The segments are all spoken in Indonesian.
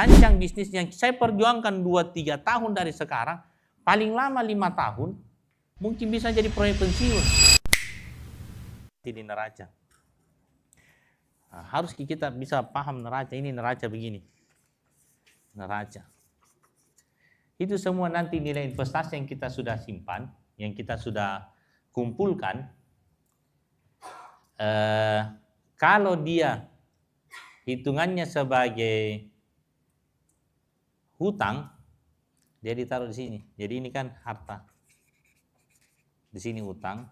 Rancang bisnis yang saya perjuangkan 2-3 tahun dari sekarang, paling lama 5 tahun, mungkin bisa jadi proyek pensiun. Ini neraca. Nah, harus kita bisa paham neraca, ini neraca begini. Neraca. Itu semua nanti nilai investasi yang kita sudah simpan, yang kita sudah kumpulkan, kalau dia hitungannya sebagai hutang, dia ditaruh di sini. Jadi ini kan harta. Di sini hutang,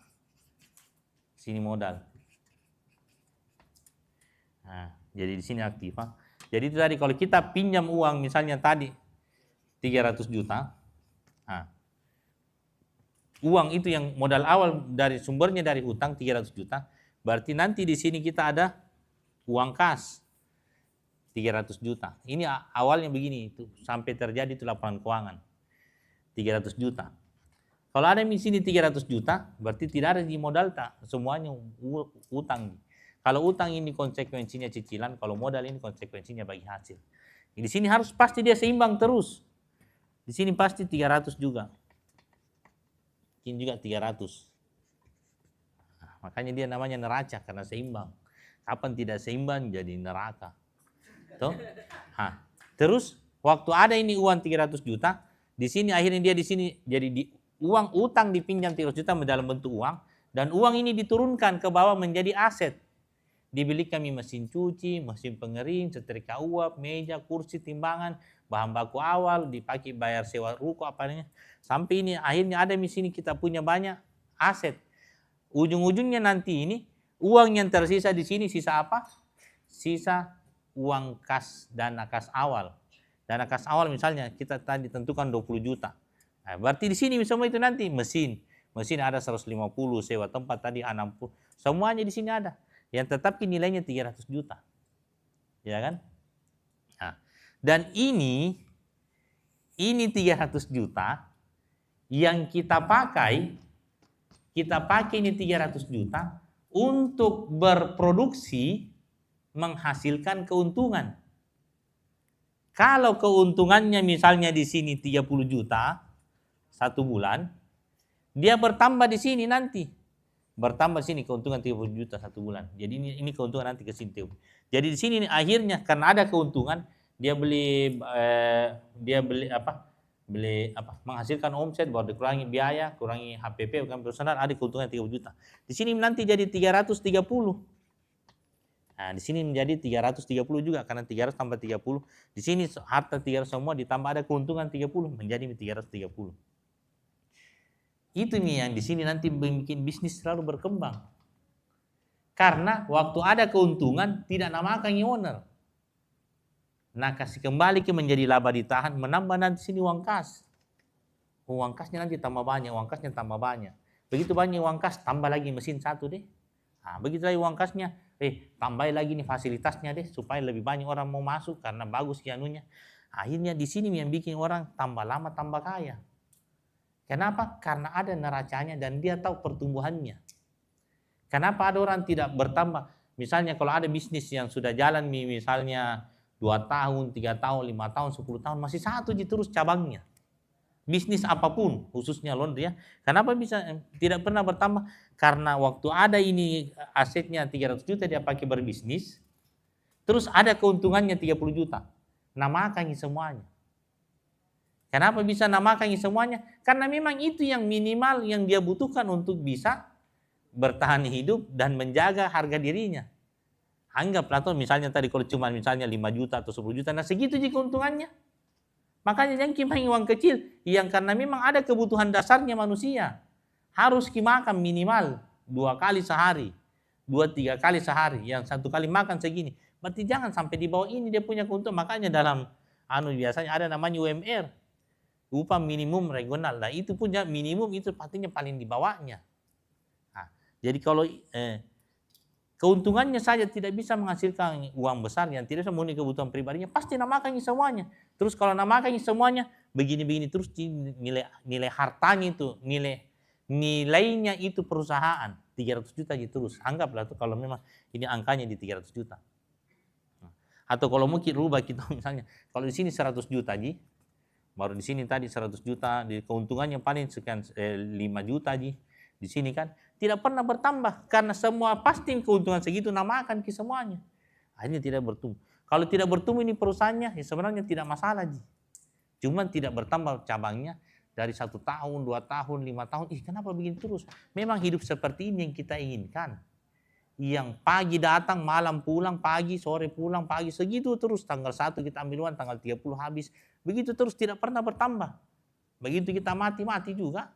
sini modal. Nah, jadi di sini aktiva. Jadi itu tadi kalau kita pinjam uang misalnya tadi 300 juta. Nah, uang itu yang modal awal dari sumbernya dari hutang 300 juta, berarti nanti di sini kita ada uang kas 300 juta. Ini awalnya begini, itu sampai terjadi itu laporan keuangan 300 juta. Kalau ada di sini 300 juta, berarti tidak ada di modal tak, semuanya utang. Kalau utang ini konsekuensinya cicilan, kalau modal ini konsekuensinya bagi hasil. Di sini harus pasti dia seimbang terus. Di sini pasti 300 juga. Ini juga 300. Nah, makanya dia namanya neraca karena seimbang. Kapan tidak seimbang jadi neraka. Tuh. Nah, terus waktu ada ini uang 300 juta, di sini akhirnya dia di sini jadi uang utang dipinjam 300 juta dalam bentuk uang, dan uang ini diturunkan ke bawah menjadi aset. Dibeli kami mesin cuci, mesin pengering, setrika uap, meja, kursi, timbangan, bahan baku awal, dipakai bayar sewa ruko apanya. Sampai ini akhirnya ada di sini kita punya banyak aset. Ujung-ujungnya nanti ini uang yang tersisa di sini sisa apa? Sisa uang kas, dana kas awal. Dana kas awal misalnya kita tadi tentukan 20 juta. Nah, berarti di sini semua itu nanti mesin ada 150, sewa tempat tadi 60. Semuanya di sini ada. Yang tetapi nilainya 300 juta. Ya kan? Nah, dan ini 300 juta yang kita pakai ini 300 juta untuk berproduksi menghasilkan keuntungan. Kalau keuntungannya misalnya di sini 30 juta satu bulan, dia bertambah di sini nanti. Bertambah sini keuntungan 30 juta satu bulan. Jadi ini keuntungan nanti ke sini. Jadi di sini akhirnya karena ada keuntungan, dia beli menghasilkan omset, baru dikurangi biaya, kurangi HPP, bukan personal, ada keuntungan 30 juta. Di sini nanti jadi 330. Nah, di sini menjadi 330 juga karena 300 tambah 30. Di sini harta 300 semua ditambah ada keuntungan 30 menjadi 330. Itu nih yang di sini nanti bikin bisnis selalu berkembang. Karena waktu ada keuntungan tidak namakan owner. Nah, kasih kembali ke menjadi laba ditahan, menambah nanti sini uang kas. Uang kasnya nanti tambah banyak, uang kasnya tambah banyak. Begitu banyak uang kas, tambah lagi mesin satu deh. Nah, begitu lagi uang kasnya, tambah lagi nih fasilitasnya deh supaya lebih banyak orang mau masuk karena bagus kianunya. Akhirnya di sini yang bikin orang tambah lama tambah kaya. Kenapa? Karena ada neracanya dan dia tahu pertumbuhannya. Kenapa ada orang tidak bertambah? Misalnya kalau ada bisnis yang sudah jalan misalnya 2 tahun, 3 tahun, 5 tahun, 10 tahun, masih satu terus cabangnya. Bisnis apapun, khususnya laundry ya. Kenapa bisa tidak pernah bertambah? Karena waktu ada ini asetnya 300 juta dia pakai berbisnis, terus ada keuntungannya 30 juta. Namakan semuanya. Kenapa bisa namakan semuanya? Karena memang itu yang minimal yang dia butuhkan untuk bisa bertahan hidup dan menjaga harga dirinya. Anggaplah tuh misalnya tadi kalau cuma misalnya 5 juta atau 10 juta, nah segitu aja keuntungannya. Makanya jangan main uang kecil yang karena memang ada kebutuhan dasarnya manusia. Harus makan minimal 2 kali sehari, 2-3 kali sehari, yang 1 kali makan segini. Berarti jangan sampai di bawah ini dia punya keuntungan. Makanya dalam biasanya ada namanya UMR. Upah minimum regional. Nah itu punya minimum itu pastinya paling di bawahnya. Nah, jadi kalau keuntungannya saja tidak bisa menghasilkan uang besar yang tidak bisa memenuhi kebutuhan pribadinya, pasti namakan semuanya. Terus kalau namakan semuanya begini-begini terus nilai hartanya itu, nilainya itu perusahaan 300 juta terus. Anggaplah tuh kalau memang ini angkanya di 300 juta. Atau kalau mungkin rubah kita misalnya, kalau di sini 100 juta Ji, baru di sini tadi 100 juta, di keuntungannya paling sekian 5 juta Ji. Di sini kan tidak pernah bertambah karena semua pasti keuntungan segitu namakan ke semuanya. Akhirnya tidak bertumbuh. Kalau tidak bertumbuh ini perusahaannya, ya sebenarnya tidak masalah Ji. Cuman tidak bertambah cabangnya dari 1 tahun, 2 tahun, 5 tahun. Kenapa begini terus? Memang hidup seperti ini yang kita inginkan. Yang pagi datang, malam pulang, pagi, sore pulang, pagi. Segitu terus. Tanggal 1 kita ambil uang, tanggal 30 habis. Begitu terus, tidak pernah bertambah. Begitu kita mati juga.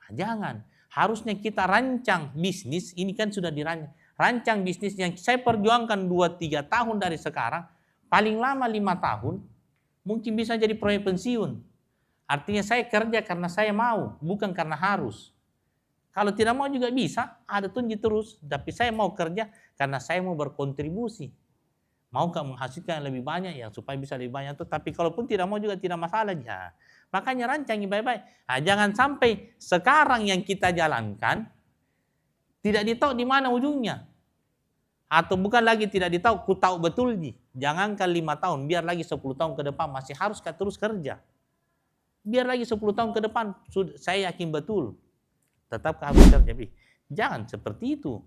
Nah, jangan. Harusnya kita rancang bisnis, ini kan sudah dirancang. Rancang bisnis yang saya perjuangkan 2-3 tahun dari sekarang, paling lama 5 tahun, mungkin bisa jadi proyek pensiun. Artinya saya kerja karena saya mau, bukan karena harus. Kalau tidak mau juga bisa, ada tunjuk terus. Tapi saya mau kerja karena saya mau berkontribusi. Mau menghasilkan lebih banyak ya supaya bisa lebih banyak. Tapi kalaupun tidak mau juga tidak masalah. Ya. Makanya rancangi baik-baik. Nah, jangan sampai sekarang yang kita jalankan tidak ditahu di mana ujungnya. Atau bukan lagi tidak ditahu, ku tahu betul Ji. Jangankan 5 tahun, biar lagi 10 tahun ke depan masih harus terus kerja. Biar lagi 10 tahun ke depan, saya yakin betul. Tetap harus kerja. Jangan seperti itu.